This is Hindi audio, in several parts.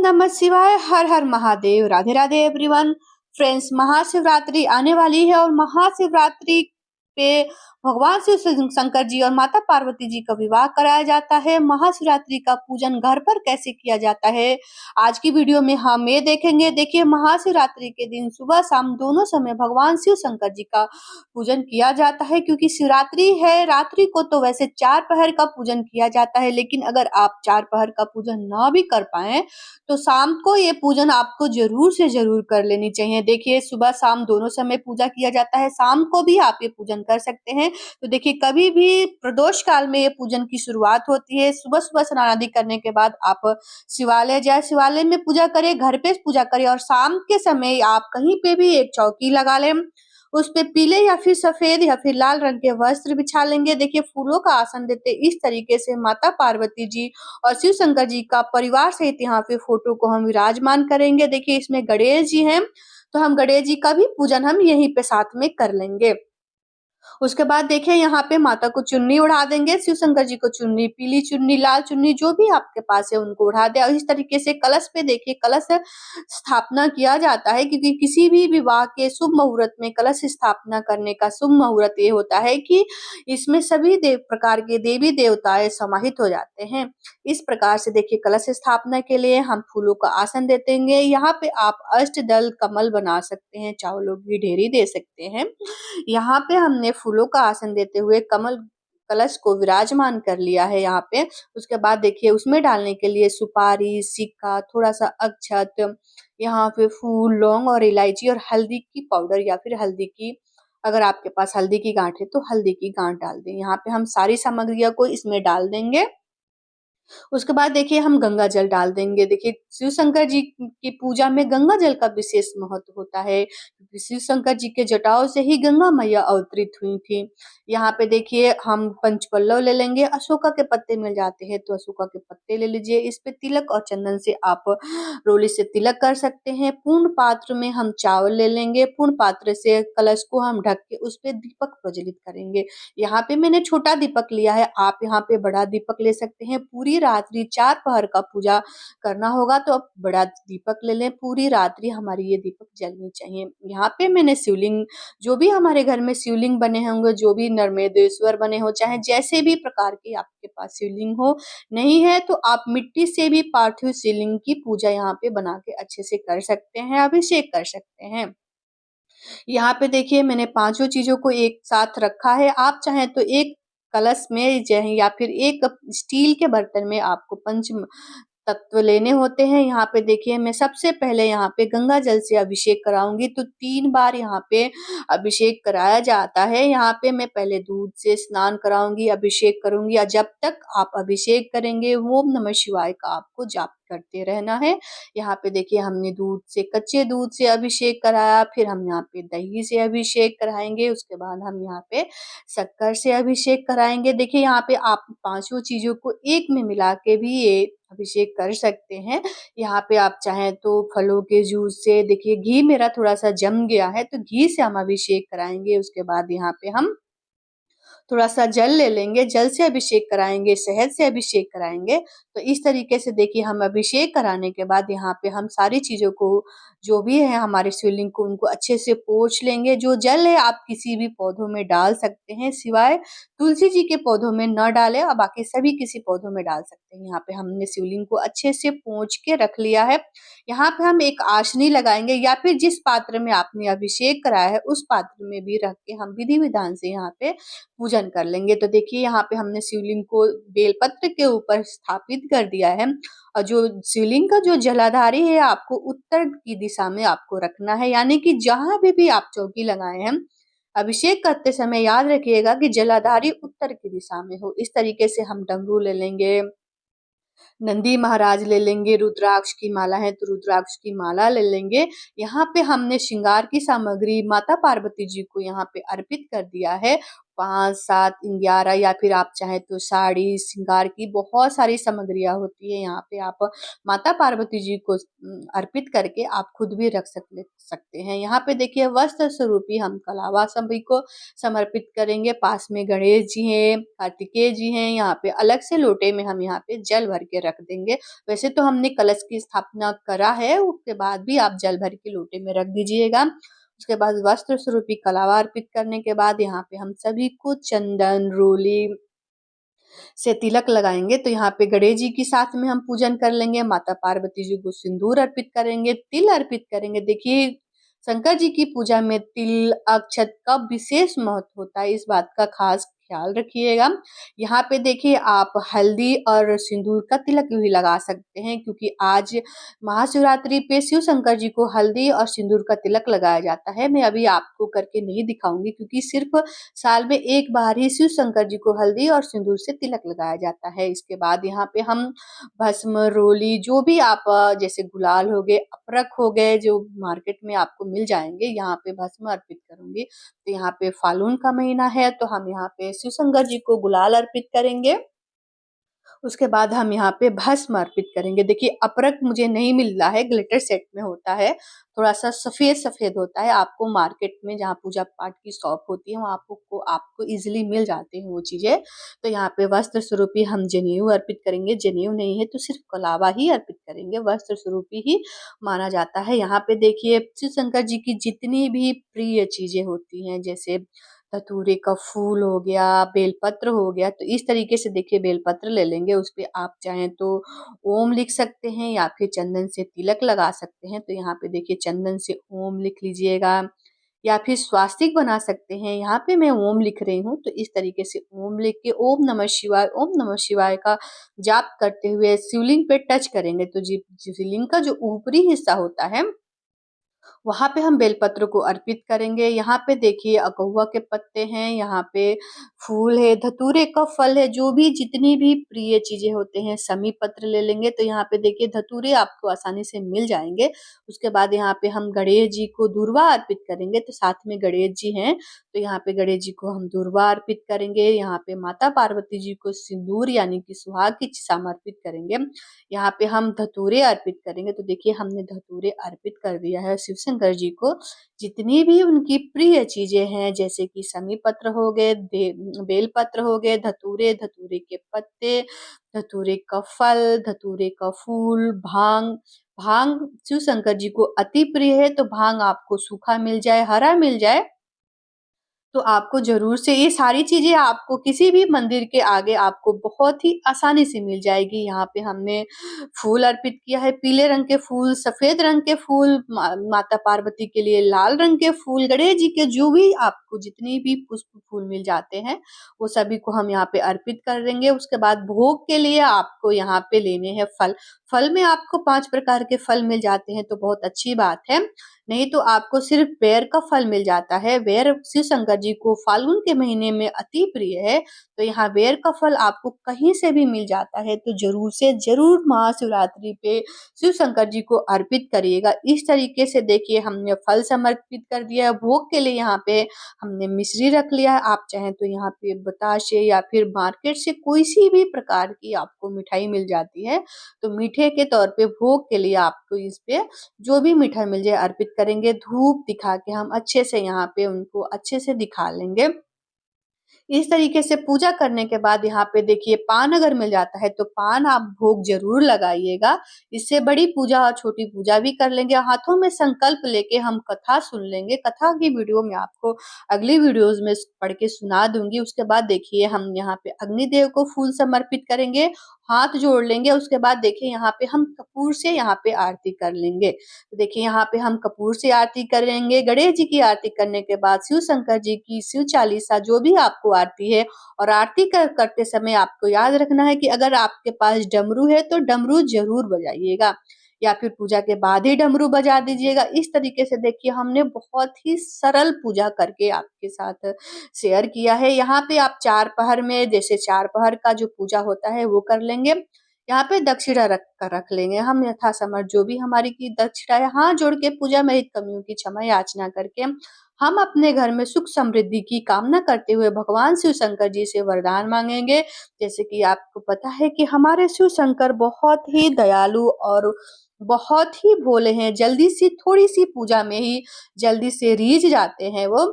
नमः शिवाय। हर हर महादेव। राधे राधे एवरीवन। फ्रेंड्स, महाशिवरात्रि आने वाली है और महाशिवरात्रि पे भगवान शिव शंकर जी और माता पार्वती जी का विवाह कराया जाता है। महाशिवरात्रि का पूजन घर पर कैसे किया जाता है, आज की वीडियो में हम ये देखेंगे। देखिए, महाशिवरात्रि के दिन सुबह शाम दोनों समय भगवान शिव शंकर जी का पूजन किया जाता है, क्योंकि शिवरात्रि है। रात्रि को तो वैसे 4 पहर का पूजन किया जाता है, लेकिन अगर आप 4 पहर का पूजन ना भी कर पाए तो शाम को ये पूजन आपको जरूर से जरूर कर लेनी चाहिए। देखिए, सुबह शाम दोनों समय पूजा किया जाता है, शाम को भी आप ये पूजन कर सकते हैं। तो देखिए, कभी भी प्रदोष काल में ये पूजन की शुरुआत होती है। सुबह सुबह स्नान आदि करने के बाद आप शिवालय जाए, शिवालय में पूजा करें, घर पे पूजा करें, और शाम के समय आप कहीं पे भी एक चौकी लगा लें, उस पे पीले या फिर सफेद या फिर लाल रंग के वस्त्र बिछा लेंगे। देखिए, फूलों का आसन देते इस तरीके से माता पार्वती जी और शिव शंकर जी का परिवार सहित यहाँ पे फोटो को हम विराजमान करेंगे। देखिए, इसमें गणेश जी हैं, तो हम गणेश जी का भी पूजन हम यहीं पे साथ में कर लेंगे। उसके बाद देखिए, यहाँ पे माता को चुन्नी उड़ा देंगे। शिव शंकर जी को चुन्नी, पीली चुन्नी, लाल चुन्नी, जो भी आपके पास है उनको उड़ा दे। और इस तरीके से कलश पे देखिए कलश स्थापना किया जाता है, क्योंकि किसी भी विवाह के शुभ मुहूर्त में कलश स्थापना करने का शुभ मुहूर्त ये होता है कि इसमें सभी प्रकार के देवी देवताएं समाहित हो जाते हैं। इस प्रकार से देखिए, कलश स्थापना के लिए हम फूलों का आसन दे देंगे। यहाँ पे आप अष्टदल कमल बना सकते हैं, चावलों की ढेरी दे सकते हैं। यहाँ पे हमने फूलों का आसन देते हुए कमल कलश को विराजमान कर लिया है यहाँ पे। उसके बाद देखिए, उसमें डालने के लिए सुपारी, सिक्का, थोड़ा सा अक्षत, यहाँ पे फूल, लौंग और इलायची और हल्दी की पाउडर या फिर हल्दी की, अगर आपके पास हल्दी की गांठ है तो हल्दी की गांठ डाल दें। यहाँ पे हम सारी सामग्रियों को इसमें डाल देंगे। उसके बाद देखिए, हम गंगा जल डाल देंगे। देखिए, शिव शंकर जी की पूजा में गंगा जल का विशेष महत्व होता है, क्योंकि शिव शंकर जी के जटाओं से ही गंगा मैया अवतरित हुई थी। यहाँ पे देखिए, हम पंचपल्लव ले लेंगे। अशोका के पत्ते मिल जाते हैं तो अशोका के पत्ते ले लीजिए। इस पे तिलक और चंदन से आप रोली से तिलक कर सकते हैं। पूर्ण पात्र में हम चावल ले लेंगे। पूर्ण पात्र से कलश को हम ढक के उस पे दीपक प्रज्वलित करेंगे। यहाँ पे मैंने छोटा दीपक लिया है, आप यहाँ पे बड़ा दीपक ले सकते हैं। पूरी रात्रि 4 पहर का पूजा करना होगा तो आप बड़ा दीपक ले लें। पूरी रात्रि हमारी ये दीपक जलनी चाहिए। यहाँ पे मैंने शिवलिंग, जो भी हमारे घर में शिवलिंग बने होंगे, जो भी नर्मदेश्वर बने हो, चाहे जैसे भी प्रकार के आपके पास शिवलिंग हो, नहीं है तो आप मिट्टी से भी पार्थिव शिवलिंग की पूजा यहाँ पे बना के अच्छे से कर सकते हैं, अभिषेक कर सकते हैं। यहाँ पे देखिए, मैंने पांचों चीजों को एक साथ रखा है। आप चाहें तो एक कलश में या फिर एक स्टील के बर्तन में आपको पंच तत्व लेने होते हैं। यहाँ पे देखिए, मैं सबसे पहले यहाँ पे गंगा जल से अभिषेक कराऊंगी, तो 3 बार यहाँ पे अभिषेक कराया जाता है। यहाँ पे मैं पहले दूध से स्नान कराऊंगी, अभिषेक करूंगी, और जब तक आप अभिषेक करेंगे ओम नमः शिवाय का आपको जाप करते रहना है। यहाँ पे देखिए, हमने दूध से, कच्चे दूध से अभिषेक कराया, फिर हम यहाँ पे दही से अभिषेक कराएंगे, उसके बाद हम यहाँ पे शक्कर से अभिषेक कराएंगे। देखिए, यहाँ पे आप पांचों चीजों को एक में मिला के भी ये अभिषेक कर सकते हैं। यहाँ पे आप चाहें तो फलों के जूस से, देखिए घी मेरा थोड़ा सा जम गया है तो घी से हम अभिषेक कराएंगे। उसके बाद यहाँ पे हम थोड़ा सा जल ले लेंगे, जल से अभिषेक कराएंगे, शहद से अभिषेक कराएंगे। तो इस तरीके से देखिए, हम अभिषेक कराने के बाद यहाँ पे हम सारी चीजों को, जो भी है हमारे शिवलिंग को, उनको अच्छे से पोंछ लेंगे। जो जल है आप किसी भी पौधों में डाल सकते हैं, सिवाय तुलसी जी के पौधों में न डालें, और बाकी सभी किसी पौधों में डाल सकते हैं। यहाँ पे हमने शिवलिंग को अच्छे से पोंछ के रख लिया है। यहाँ पे हम एक आशनी लगाएंगे, या फिर जिस पात्र में आपने अभिषेक कराया है उस पात्र में भी रख के हम विधि विधान से यहाँ पे पूजन कर लेंगे। तो देखिए, यहाँ पे हमने शिवलिंग को बेलपत्र के ऊपर स्थापित कर दिया है, और जो शिवलिंग का जो जलाधारी है आपको उत्तर की दिशा में आपको रखना है, यानी कि जहां भी आप चौकी लगाए हैं, अभिषेक करते समय याद रखिएगा कि जलाधारी उत्तर की दिशा में हो। इस तरीके से हम डमरू ले लेंगे, नंदी महाराज ले लेंगे, रुद्राक्ष की माला है तो रुद्राक्ष की माला ले लेंगे। यहाँ पे हमने श्रृंगार की सामग्री माता पार्वती जी को यहाँ पे अर्पित कर दिया है। 5, 7, 11 या फिर आप चाहें तो साड़ी, श्रृंगार की बहुत सारी सामग्रियाँ होती है। यहाँ पे आप माता पार्वती जी को अर्पित करके आप खुद भी रख सकते हैं। यहाँ पे देखिए वस्त्र स्वरूप ही हम कलावा सभी को समर्पित करेंगे। पास में गणेश जी हैं, कार्तिकेय जी हैं, यहाँ पे अलग से लोटे में हम यहाँ पे जल भर के रख देंगे। वैसे तो हमने कलश की स्थापना करा है, उसके बाद भी आप जल भर के लोटे में रख दीजिएगा। उसके बाद वस्त्र स्वरूपी कलावा अर्पित करने के बाद यहाँ पे हम सभी को चंदन, रोली से तिलक लगाएंगे। तो यहाँ पे गणेश जी के साथ में हम पूजन कर लेंगे, माता पार्वती जी को सिंदूर अर्पित करेंगे, तिल अर्पित करेंगे। देखिए शंकर जी की पूजा में तिल, अक्षत का विशेष महत्व होता है, इस बात का खास ख्याल रखिएगा। यहाँ पे देखिए आप हल्दी और सिंदूर का तिलक भी लगा सकते हैं, क्योंकि आज महाशिवरात्रि पे शिव शंकर जी को हल्दी और सिंदूर का तिलक लगाया जाता है। मैं अभी आपको करके नहीं दिखाऊंगी, क्योंकि सिर्फ साल में एक बार ही शिव शंकर जी को हल्दी और सिंदूर से तिलक लगाया जाता है। इसके बाद यहाँ पे हम भस्म, रोली, जो भी आप जैसे गुलाल हो गए, अपरक हो गए, जो मार्केट में आपको मिल जाएंगे, यहाँ पे भस्म अर्पित करूंगी। तो यहाँ पे फाल्गुन का महीना है, तो हम यहाँ पे शिव शंकर जी को गुलाल अर्पित करेंगे। उसके बाद हम यहाँ पे भस्म अर्पित करेंगे। देखिए अपरक मुझे नहीं मिल रहा है, ग्लिटर सेट में होता है, थोड़ा सा सफेद सफेद होता है। आपको मार्केट में जहाँ पूजा पाठ की शॉप होती है वहाँ आपको इजिली मिल जाते हैं वो चीजें। तो यहाँ पे वस्त्र स्वरूपी हम जनेऊ अर्पित करेंगे। जनेऊ नहीं है तो सिर्फ कलावा ही अर्पित करेंगे, वस्त्र स्वरूपी ही माना जाता है। यहाँ पे देखिए शिव शंकर जी की जितनी भी प्रिय चीजें होती हैं, जैसे धतूरे का फूल हो गया, बेलपत्र हो गया, तो इस तरीके से देखिए बेलपत्र ले लेंगे, उस पे आप चाहें तो ओम लिख सकते हैं या फिर चंदन से तिलक लगा सकते हैं। तो यहाँ पे देखिए चंदन से ओम लिख लीजिएगा या फिर स्वास्तिक बना सकते हैं। यहाँ पे मैं ओम लिख रही हूँ, तो इस तरीके से ओम लिख के ओम नमः शिवाय का जाप करते हुए शिवलिंग पे टच करेंगे, तो शिवलिंग का जो ऊपरी हिस्सा होता है वहाँ पे हम बेलपत्र को अर्पित करेंगे। यहाँ पे देखिए अकहुआ के पत्ते हैं, यहाँ पे फूल है, धतूरे का फल है, जो भी जितनी भी प्रिय चीजें होते हैं, समी पत्र ले लेंगे। तो यहाँ पे देखिए धतूरे आपको आसानी से मिल जाएंगे। उसके बाद यहाँ पे हम गणेश जी को दूर्वा अर्पित करेंगे, तो साथ में गणेश जी हैं, तो यहाँ पे गणेश जी को हम दूर्वा अर्पित करेंगे। यहाँ पे माता पार्वती जी को सिंदूर यानी कि सुहाग की समर्पित करेंगे। यहाँ पे हम धतूरे अर्पित करेंगे। तो देखिए हमने धतूरे अर्पित कर दिया है शिव शंकर जी को। जितनी भी उनकी प्रिय चीजें हैं, जैसे कि समी पत्र हो गए, बेल पत्र हो गए, धतूरे, धतूरे के पत्ते, धतूरे का फल, धतूरे का फूल, भांग। भांग शिव शंकर जी को अति प्रिय है, तो भांग आपको सूखा मिल जाए, हरा मिल जाए, तो आपको ज़रूर से ये सारी चीज़ें आपको किसी भी मंदिर के आगे आपको बहुत ही आसानी से मिल जाएगी। यहाँ पे हमने फूल अर्पित किया है, पीले रंग के फूल, सफ़ेद रंग के फूल, माता पार्वती के लिए लाल रंग के फूल, गणेश जी के जो भी आपको जितनी भी पुष्प फूल मिल जाते हैं, वो सभी को हम यहाँ पे अर्पित कर देंगे। उसके बाद भोग के लिए आपको यहाँ पे लेने हैं फल। फल में आपको 5 प्रकार के फल मिल जाते हैं, तो बहुत अच्छी बात है। नहीं तो आपको सिर्फ बेर का फल मिल जाता है। बेर शिव शंकर जी को फाल्गुन के महीने में अति प्रिय है, तो यहाँ बेर का फल आपको कहीं से भी मिल जाता है, तो जरूर से जरूर महाशिवरात्रि पे शिव शंकर जी को अर्पित करिएगा। इस तरीके से देखिए हमने फल समर्पित कर दिया है। भोग के लिए यहाँ पे हमने मिश्री रख लिया है। आप चाहें तो यहाँ पे बताशे या फिर मार्केट से कोई सी भी प्रकार की आपको मिठाई मिल जाती है, तो मीठे के तौर पे भोग के लिए आपको इस पे जो भी मीठा मिल जाए अर्पित करेंगे। धूप दिखा के हम अच्छे से यहाँ पे उनको अच्छे से दिखा लेंगे। इस तरीके से पूजा करने के बाद यहाँ पे देखिए पान अगर मिल जाता है तो पान आप भोग जरूर लगाइएगा। इससे बड़ी पूजा और छोटी पूजा भी कर लेंगे। हाथों में संकल्प लेके हम कथा सुन लेंगे। कथा की वीडियो मैं आपको अगली वीडियोस में पढ़ के सुना दूंगी। उसके बाद देखिए हम यहाँ पे अग्निदेव को फूल समर्पित करेंगे, हाथ जोड़ लेंगे। उसके बाद देखिए यहाँ पे हम कपूर से यहाँ पे आरती कर लेंगे। तो देखिए यहाँ पे हम कपूर से आरती करेंगे। गणेश जी की आरती करने के बाद शिव शंकर जी की शिव चालीसा जो भी आपको आरती है, और आरती करते समय आपको याद रखना है कि अगर आपके पास डमरू है तो डमरू जरूर बजाइएगा, या फिर पूजा के बाद ही डमरू बजा दीजिएगा। इस तरीके से देखिए हमने बहुत ही सरल पूजा करके आपके साथ शेयर किया है। यहाँ पे आप 4 पहर में, जैसे 4 पहर का जो पूजा होता है वो कर लेंगे। यहाँ पे दक्षिणा रख लेंगे हम यथासमर्थ, जो भी हमारी की दक्षिणा है, हाथ जोड़ के पूजा में हित कमियों की क्षमा याचना करके हम अपने घर में सुख समृद्धि की कामना करते हुए भगवान शिव शंकर जी से वरदान मांगेंगे। जैसे कि आपको पता है कि हमारे शिव शंकर बहुत ही दयालु और बहुत ही भोले हैं। जल्दी सी थोड़ी सी पूजा में ही जल्दी से रीझ जाते हैं वो।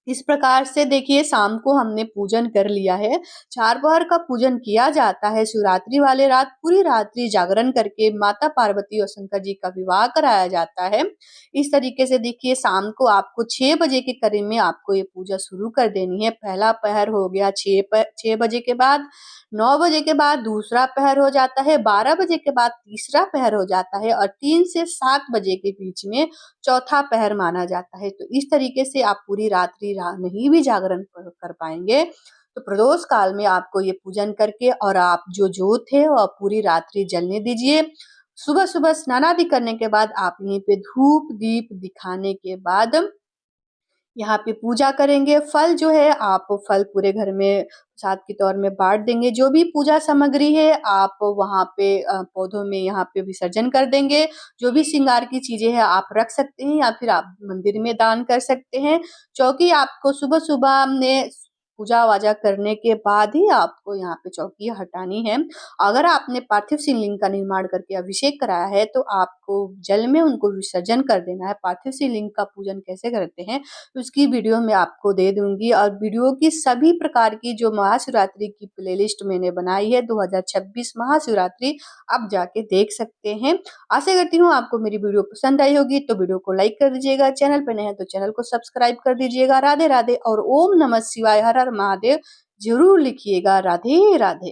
इस प्रकार से देखिए शाम को हमने पूजन कर लिया है। 4 पहर का पूजन किया जाता है। शिवरात्रि वाले रात पूरी रात्रि जागरण करके माता पार्वती और शंकर जी का विवाह कराया जाता है। इस तरीके से देखिए शाम को आपको 6 बजे के करीब में आपको ये पूजा शुरू कर देनी है। पहला पहर हो गया 6 बजे के बाद, 9 बजे के बाद दूसरा पहर हो जाता है, 12 बजे के बाद तीसरा पहर हो जाता है और 3 से 7 बजे के बीच में चौथा पहर माना जाता है। तो इस तरीके से आप पूरी रात्रि नहीं भी जागरण कर पाएंगे तो प्रदोष काल में आपको ये पूजन करके और आप जो जोत है वह पूरी रात्रि जलने दीजिए। सुबह सुबह स्नान आदि करने के बाद आप यहीं पे धूप दीप दिखाने के बाद यहाँ पे पूजा करेंगे। फल जो है आप फल पूरे घर में प्रसाद के तौर में बाँट देंगे। जो भी पूजा सामग्री है आप वहाँ पे पौधों में यहाँ पे विसर्जन कर देंगे। जो भी श्रृंगार की चीज़ें हैं आप रख सकते हैं या फिर आप मंदिर में दान कर सकते हैं। चौकी आपको सुबह-सुबह में पूजा-वाजा करने के बाद ही आपको यहाँ पे चौकी हटानी है। अगर आपने पार्थिव शिवलिंग का निर्माण करके अभिषेक कराया है तो आपको जल में उनको विसर्जन कर देना है। पार्थिव शिवलिंग का पूजन कैसे करते हैं उसकी वीडियो मैं आपको दे दूँगी और वीडियो की सभी प्रकार की जो महाशिवरात्रि की प्लेलिस्ट मैंने बनाई है 2026 महाशिवरात्रि आप जाके देख सकते हैं। आशा करती हूँ आपको मेरी वीडियो पसंद आई होगी तो वीडियो को लाइक कर दीजिएगा, चैनल पे नए हैं तो चैनल को सब्सक्राइब कर दीजिएगा। राधे राधे और ओम नमः शिवाय, हर हर महादेव ज़रूर लिखिएगा। राधे राधे।